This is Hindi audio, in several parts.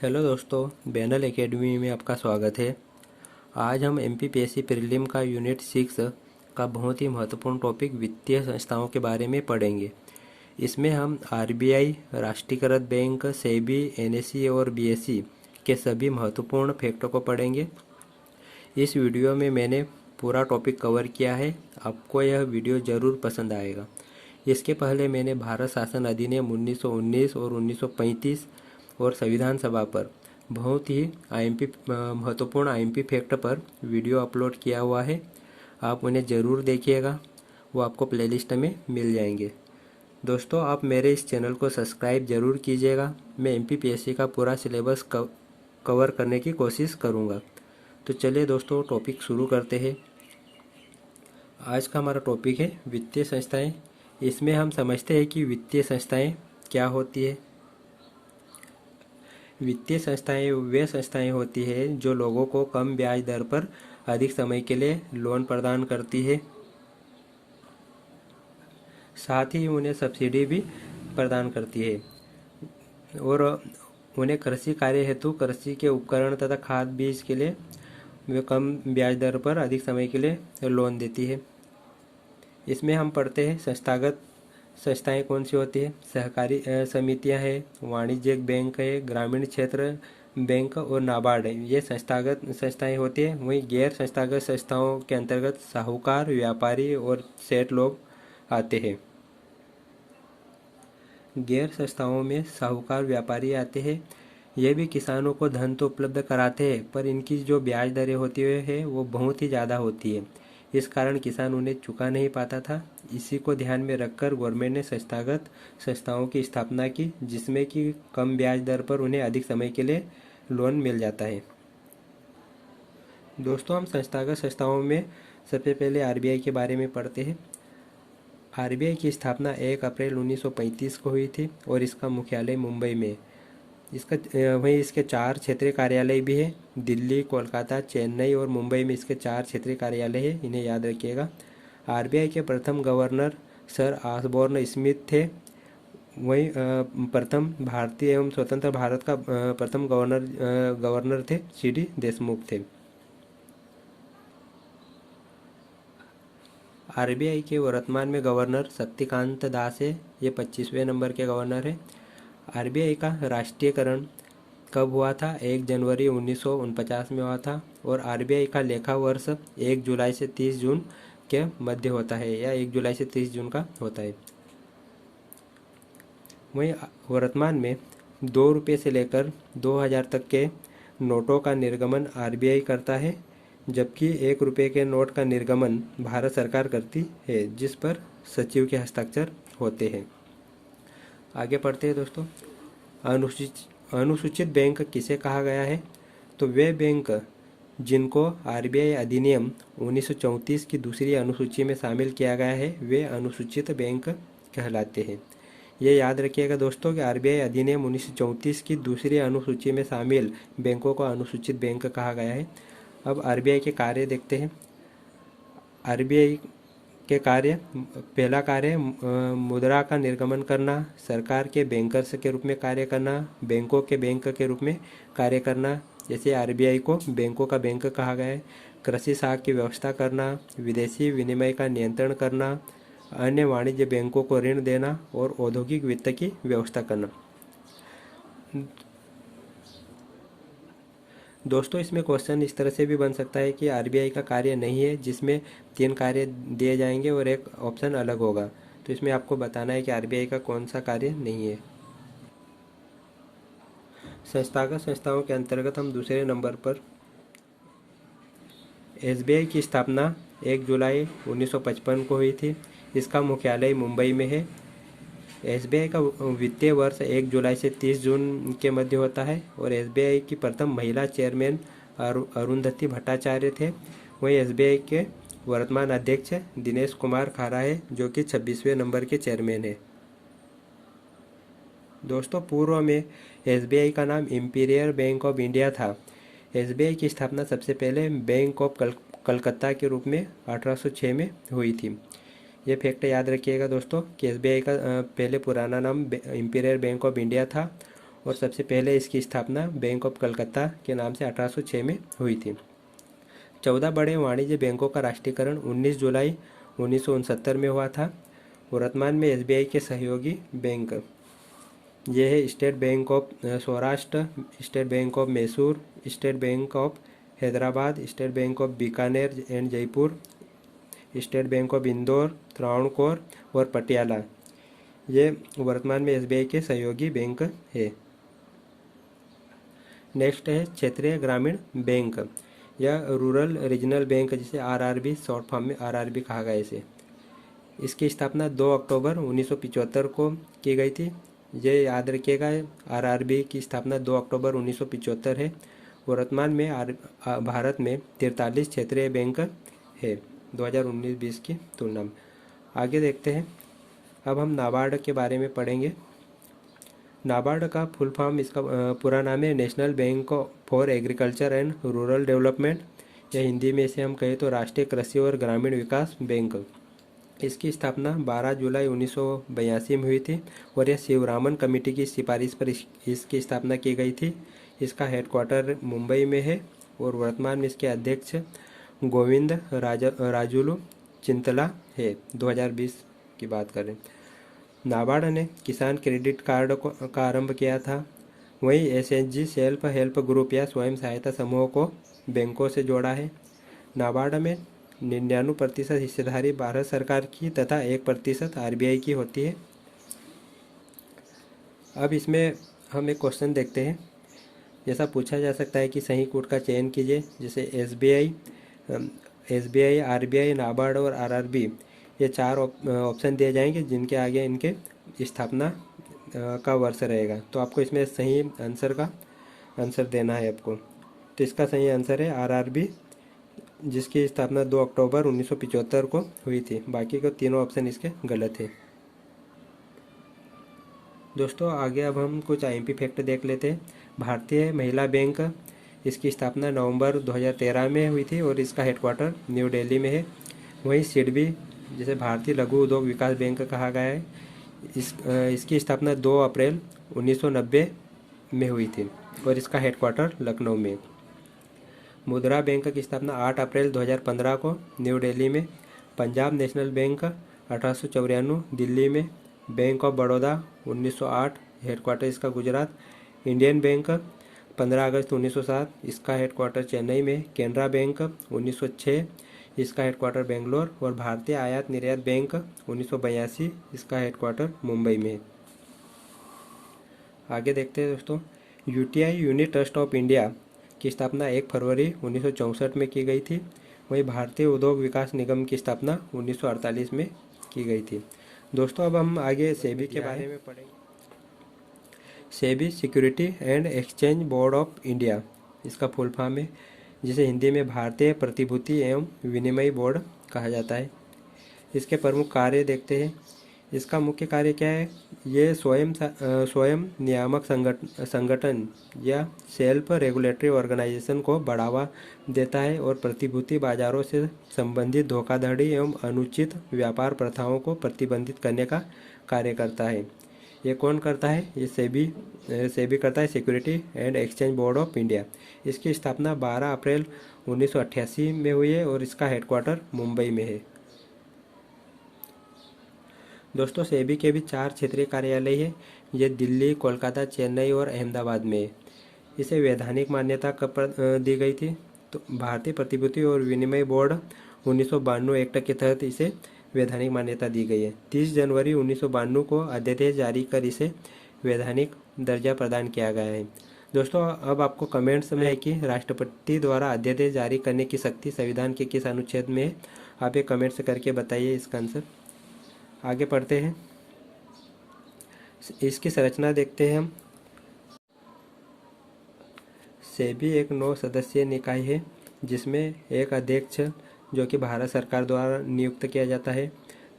हेलो दोस्तों, बैनल एकेडमी में आपका स्वागत है। आज हम एमपीपीएससी प्रीलिम का यूनिट 6 का बहुत ही महत्वपूर्ण टॉपिक वित्तीय संस्थाओं के बारे में पढ़ेंगे। इसमें हम आरबीआई, राष्ट्रीयकृत बैंक, सेबी, एनएसई और बीएसई के सभी महत्वपूर्ण फैक्टों को पढ़ेंगे। इस वीडियो में मैंने पूरा टॉपिक कवर किया है। आपको यह वीडियो ज़रूर पसंद आएगा। इसके पहले मैंने भारत शासन अधिनियम 1919 और 1935 और संविधान सभा पर बहुत ही महत्वपूर्ण आईएमपी फैक्ट पर वीडियो अपलोड किया हुआ है। आप उन्हें ज़रूर देखिएगा, वो आपको प्लेलिस्ट में मिल जाएंगे। दोस्तों, आप मेरे इस चैनल को सब्सक्राइब ज़रूर कीजिएगा। मैं एमपीपीएससी का पूरा सिलेबस कवर करने की कोशिश करूँगा। तो चलिए दोस्तों, टॉपिक शुरू करते हैं। आज का हमारा टॉपिक है वित्तीय संस्थाएं। इसमें हम समझते हैं कि वित्तीय संस्थाएं क्या होती है। वित्तीय संस्थाएं वे संस्थाएं होती है जो लोगों को कम ब्याज दर पर अधिक समय के लिए लोन प्रदान करती है, साथ ही उन्हें सब्सिडी भी प्रदान करती है और उन्हें कृषि कार्य हेतु कृषि के उपकरण तथा खाद बीज के लिए वे कम ब्याज दर पर अधिक समय के लिए लोन देती है। इसमें हम पढ़ते हैं संस्थागत संस्थाएं कौन सी होती है। सहकारी समितियां हैं, वाणिज्यिक बैंक है, ग्रामीण क्षेत्र बैंक और नाबार्ड है। ये संस्थागत संस्थाएं होती है। वहीं गैर संस्थागत संस्थाओं के अंतर्गत साहूकार, व्यापारी और सेठ लोग आते हैं। गैर संस्थाओं में साहूकार, व्यापारी आते हैं। ये भी किसानों को धन तो उपलब्ध कराते हैं, पर इनकी जो ब्याज दरें होती है वो बहुत ही ज़्यादा होती है। इस कारण किसान उन्हें चुका नहीं पाता था। इसी को ध्यान में रखकर गवर्नमेंट ने संस्थागत संस्थाओं की स्थापना की, जिसमें कि कम ब्याज दर पर उन्हें अधिक समय के लिए लोन मिल जाता है। दोस्तों, हम संस्थागत संस्थाओं में सबसे पहले आरबीआई के बारे में पढ़ते हैं। आरबीआई की स्थापना 1 अप्रैल 1935 को हुई थी और इसका मुख्यालय मुंबई में। वहीं इसके 4 क्षेत्रीय कार्यालय भी हैं। दिल्ली, कोलकाता, चेन्नई और मुंबई में इसके 4 क्षेत्रीय कार्यालय हैं। इन्हें याद रखिएगा। आरबीआई के प्रथम गवर्नर सर ऑसबोर्न स्मिथ थे। वहीं प्रथम भारतीय एवं स्वतंत्र भारत का प्रथम गवर्नर थे सीडी देशमुख थे। आरबीआई के वर्तमान में गवर्नर शक्तिकांत दास है। ये 25वें नंबर के गवर्नर है। आरबीआई का राष्ट्रीयकरण कब हुआ था? 1 जनवरी 1949 में हुआ था। और आरबीआई का लेखा वर्ष 1 जुलाई से 30 जून के मध्य होता है, या 1 जुलाई से 30 जून का होता है। वहीं वर्तमान में 2 रुपये से लेकर 2000 तक के नोटों का निर्गमन आरबीआई करता है, जबकि 1 रुपये के नोट का निर्गमन भारत सरकार करती है, जिस पर सचिव के हस्ताक्षर होते हैं। आगे पढ़ते हैं दोस्तों। अनुसूचित बैंक किसे कहा गया है? तो वे बैंक जिनको आरबीआई अधिनियम 1934 की दूसरी अनुसूची में शामिल किया गया है, वे अनुसूचित बैंक कहलाते हैं। ये याद रखिएगा दोस्तों कि आरबीआई अधिनियम 1934 की दूसरी अनुसूची में शामिल बैंकों को अनुसूचित बैंक कहा गया है। अब आरबीआई के कार्य देखते हैं। आरबीआई के कार्य, पहला कार्य मुद्रा का निर्गमन करना, सरकार के बैंकर्स के रूप में कार्य करना, बैंकों के बैंक के रूप में कार्य करना, जैसे आरबीआई को बैंकों का बैंक कहा गया है। कृषि साख की व्यवस्था करना, विदेशी विनिमय का नियंत्रण करना, अन्य वाणिज्य बैंकों को ऋण देना और औद्योगिक वित्त की व्यवस्था करना। दोस्तों, इसमें क्वेश्चन इस तरह से भी बन सकता है कि आरबीआई का कार्य नहीं है, जिसमें 3 कार्य दिए जाएंगे और एक ऑप्शन अलग होगा। तो इसमें आपको बताना है कि आरबीआई का कौन सा कार्य नहीं है। संस्थागत संस्थाओं के अंतर्गत हम दूसरे नंबर पर एसबीआई की स्थापना 1 जुलाई 1955 को हुई थी। इसका मुख्यालय मुंबई में है। एसबीआई का वित्तीय वर्ष 1 जुलाई से 30 जून के मध्य होता है और एसबीआई की प्रथम महिला चेयरमैन अरुंधति भट्टाचार्य थे। वहीं एसबीआई के वर्तमान अध्यक्ष दिनेश कुमार खारा है, जो कि 26वें नंबर के चेयरमैन है। दोस्तों, पूर्व में एसबीआई का नाम इंपीरियल बैंक ऑफ इंडिया था। एसबीआई की स्थापना सबसे पहले बैंक ऑफ कलकत्ता के रूप में 1806 में हुई थी। ये फैक्ट याद रखिएगा दोस्तों कि एसबीआई का पहले पुराना नाम इंपीरियल बैंक ऑफ इंडिया था और सबसे पहले इसकी स्थापना बैंक ऑफ कलकत्ता के नाम से 1806 में हुई थी। 14 बड़े वाणिज्य बैंकों का राष्ट्रीयकरण 19 जुलाई 1969 में हुआ था। वर्तमान में एसबीआई के सहयोगी बैंक ये है state bank of Saurashtra, state bank of Mysore, state bank of Hyderabad, state bank of Bikaner and Jaipur, state bank of Indore, Travancore और पटियाला। ये वर्तमान में एसबीआई के सहयोगी बैंक है। नेक्स्ट है क्षेत्रीय ग्रामीण बैंक या रूरल रीजनल बैंक, जिसे आरआरबी शॉर्ट फॉर्म में आरआरबी कहा गया इसे। इसकी स्थापना 2 अक्टूबर 1975 को की गई थी। ये याद रखिएगा, आरआरबी की स्थापना 2 अक्टूबर 1975 है। वर्तमान में भारत में 43 क्षेत्रीय बैंक है 2019-20 की तुलना में। आगे देखते हैं, अब हम नाबार्ड के बारे में पढ़ेंगे। नाबार्ड का फुल फॉर्म, इसका पूरा नाम है national bank for agriculture and rural development, या हिंदी में इसे हम कहें तो राष्ट्रीय कृषि और ग्रामीण विकास बैंक। इसकी स्थापना 12 जुलाई 1982 में हुई थी और यह शिवरामन कमेटी की सिफारिश पर इसकी स्थापना की गई थी। इसका हेडक्वार्टर मुंबई में है और वर्तमान में इसके अध्यक्ष गोविंद राजुलू चिंतला है। 2020 की बात करें। नाबार्ड ने किसान क्रेडिट कार्ड का आरंभ किया था। वहीं एसएचजी सेल्फ हेल्प ग्रुप या स्वयं सहायता समूह को बैंकों से जोड़ा है। नाबार्ड में 99% हिस्सेदारी भारत सरकार की तथा 1% आरबीआई की होती है। अब इसमें हम एक क्वेश्चन देखते हैं। जैसा पूछा जा सकता है कि सही कोड का चयन कीजिए, जैसे एसबीआई, आरबीआई, नाबार्ड और आरआरबी, ये 4 ऑप्शन दिए जाएंगे जिनके आगे इनके स्थापना का वर्ष रहेगा। तो आपको इसमें सही आंसर का आंसर देना है आपको। तो इसका सही आंसर है आरआरबी, जिसकी स्थापना 2 अक्टूबर 1975 को हुई थी। बाकी के तीनों ऑप्शन इसके गलत है। दोस्तों आगे अब हम कुछ आईएमपी फैक्ट देख लेते हैं। भारतीय महिला बैंक, इसकी स्थापना नवंबर 2013 में हुई थी और इसका हेडक्वार्टर न्यू दिल्ली में है। वहीं सिडबी, जिसे भारतीय लघु उद्योग विकास बैंक कहा गया है, इसकी स्थापना 2 अप्रैल 1990 में हुई थी और इसका हेडक्वार्टर लखनऊ में। मुद्रा बैंक की स्थापना 8 अप्रैल 2015 को न्यू दिल्ली में। पंजाब नेशनल बैंक 1894 दिल्ली में। बैंक ऑफ बड़ौदा 1908, हेडक्वार्टर इसका गुजरात। इंडियन बैंक 15 अगस्त 1907, इसका हेडक्वार्टर चेन्नई में। कैनरा बैंक 1906, इसका हेडक्वार्टर बेंगलोर। और भारतीय आयात निर्यात बैंक 1982, इसका हेडक्वार्टर मुंबई में। आगे देखते हैं दोस्तों, UTI unit trust of India की स्थापना 1 फरवरी 1964 में की गई थी। वहीं भारतीय उद्योग विकास निगम की स्थापना 1948 में की गई थी। दोस्तों अब हम आगे सेबी के बारे में पढ़ेंगे। SEBI security and exchange board of India, इसका फुल फॉर्म है, जिसे हिंदी में भारतीय प्रतिभूति एवं विनिमय बोर्ड कहा जाता है। इसके प्रमुख कार्य देखते हैं। इसका मुख्य कार्य क्या है? ये स्वयं नियामक संगठन या सेल्फ रेगुलेटरी ऑर्गेनाइजेशन को बढ़ावा देता है और प्रतिभूति बाजारों से संबंधित धोखाधड़ी एवं अनुचित व्यापार प्रथाओं को प्रतिबंधित करने का कार्य करता है। ये कौन करता है? ये सेबी करता है, security and exchange board of India. इसकी स्थापना 12 अप्रैल 1988 में हुई है और इसका हेडक्वार्टर मुंबई में है। दोस्तों सेबी के भी 4 क्षेत्रीय कार्यालय है। ये दिल्ली, कोलकाता, चेन्नई और अहमदाबाद में है। इसे वैधानिक मान्यता कब दी गई थी? तो भारतीय प्रतिभूति और विनिमय बोर्ड 1992 एक्ट के तहत इसे वैधानिक मान्यता दी गई है। 30 जनवरी 1992 को अध्यादेश जारी कर इसे वैधानिक दर्जा प्रदान किया गया है। दोस्तों अब आपको कमेंट्स में है कि राष्ट्रपति द्वारा अध्यादेश जारी करने की शक्ति संविधान के किस अनुच्छेद में है? आप ये कमेंट्स करके बताइए इसका आंसर। आगे पढ़ते हैं, इसकी संरचना देखते हैं हम। सेबी एक 9 सदस्यीय निकाय है जिसमें एक अध्यक्ष जो कि भारत सरकार द्वारा नियुक्त किया जाता है,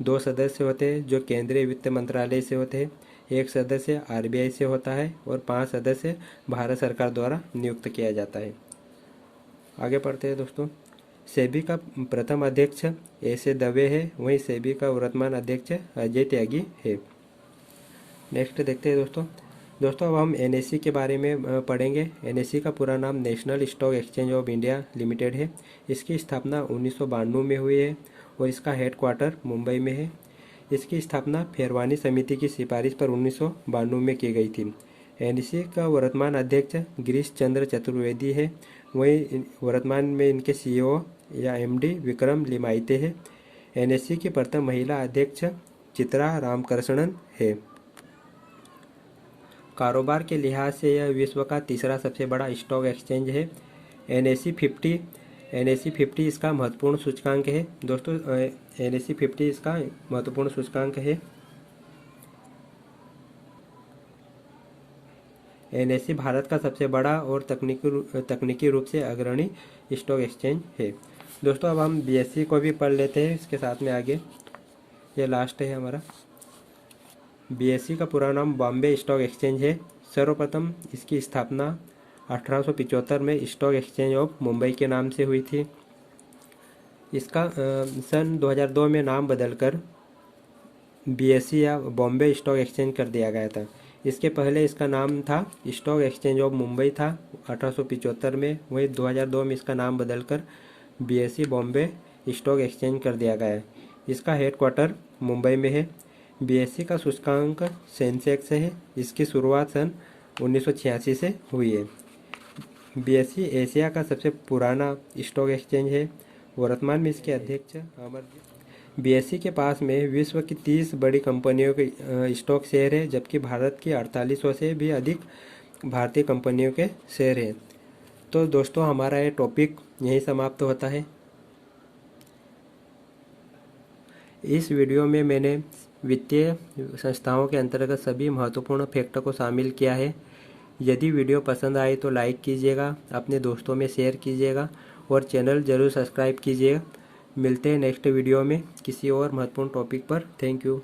2 सदस्य होते हैं जो केंद्रीय वित्त मंत्रालय से होते हैं, 1 सदस्य आरबीआई से होता है और 5 सदस्य भारत सरकार द्वारा नियुक्त किया जाता है। आगे पढ़ते हैं दोस्तों, सेबी का प्रथम अध्यक्ष एस.ए. दवे है, वहीं सेबी का वर्तमान अध्यक्ष अजय त्यागी है। नेक्स्ट देखते हैं दोस्तों, दोस्तों अब हम एनएससी के बारे में पढ़ेंगे। एनएससी का पूरा नाम national stock exchange of India limited है। इसकी स्थापना 1992 में हुई है और इसका हेडक्वार्टर मुंबई में है। इसकी स्थापना फेरवानी समिति की सिफारिश पर 1992 में की गई थी। एनएससी का वर्तमान अध्यक्ष गिरीश चंद्र चतुर्वेदी है। वहीं वर्तमान में इनके सीईओ या एमडी विक्रम लिमाइते है। एनएससी की प्रथम महिला अध्यक्ष चित्रा रामकृष्णन है। कारोबार के लिहाज से यह विश्व का तीसरा सबसे बड़ा स्टॉक एक्सचेंज है। एनएससी 50 इसका महत्वपूर्ण सूचकांक है। दोस्तों एनएससी 50 इसका महत्वपूर्ण सूचकांक है। एनएससी भारत का सबसे बड़ा और तकनीकी रूप से अग्रणी स्टॉक एक्सचेंज है। दोस्तों अब हम बीएससी को भी पढ़ लेते हैं इसके साथ में आगे। ये लास्ट है हमारा। बीएससी का पूरा नाम बॉम्बे स्टॉक एक्सचेंज है। सर्वप्रथम इसकी स्थापना 1875 में स्टॉक एक्सचेंज ऑफ मुंबई के नाम से हुई थी। इसका सन 2002 में नाम बदलकर बीएससी या बॉम्बे स्टॉक एक्सचेंज कर दिया गया था। इसके पहले इसका नाम था स्टॉक एक्सचेंज ऑफ मुंबई था 1875 में। वहीं 2002 में इसका नाम बदलकर बीएससी बॉम्बे स्टॉक एक्सचेंज कर दिया गया है। इसका हेडक्वार्टर मुंबई में है। बीएससी का सूचकांक सेंसेक्स है। इसकी शुरुआत सन 1986 से हुई है। बीएससी एशिया का सबसे पुराना स्टॉक एक्सचेंज है। वर्तमान में इसके अध्यक्ष अमरजीत। बीएससी के पास में विश्व की 30 बड़ी कंपनियों के स्टॉक शेयर है, जबकि भारत की 4800 से भी अधिक भारतीय कंपनियों के शेयर हैं। तो दोस्तों हमारा ये टॉपिक यहीं समाप्त होता है। इस वीडियो में मैंने वित्तीय संस्थाओं के अंतर्गत सभी महत्वपूर्ण फैक्टर को शामिल किया है। यदि वीडियो पसंद आए तो लाइक कीजिएगा, अपने दोस्तों में शेयर कीजिएगा और चैनल जरूर सब्सक्राइब कीजिएगा। मिलते हैं नेक्स्ट वीडियो में किसी और महत्वपूर्ण टॉपिक पर। Thank you.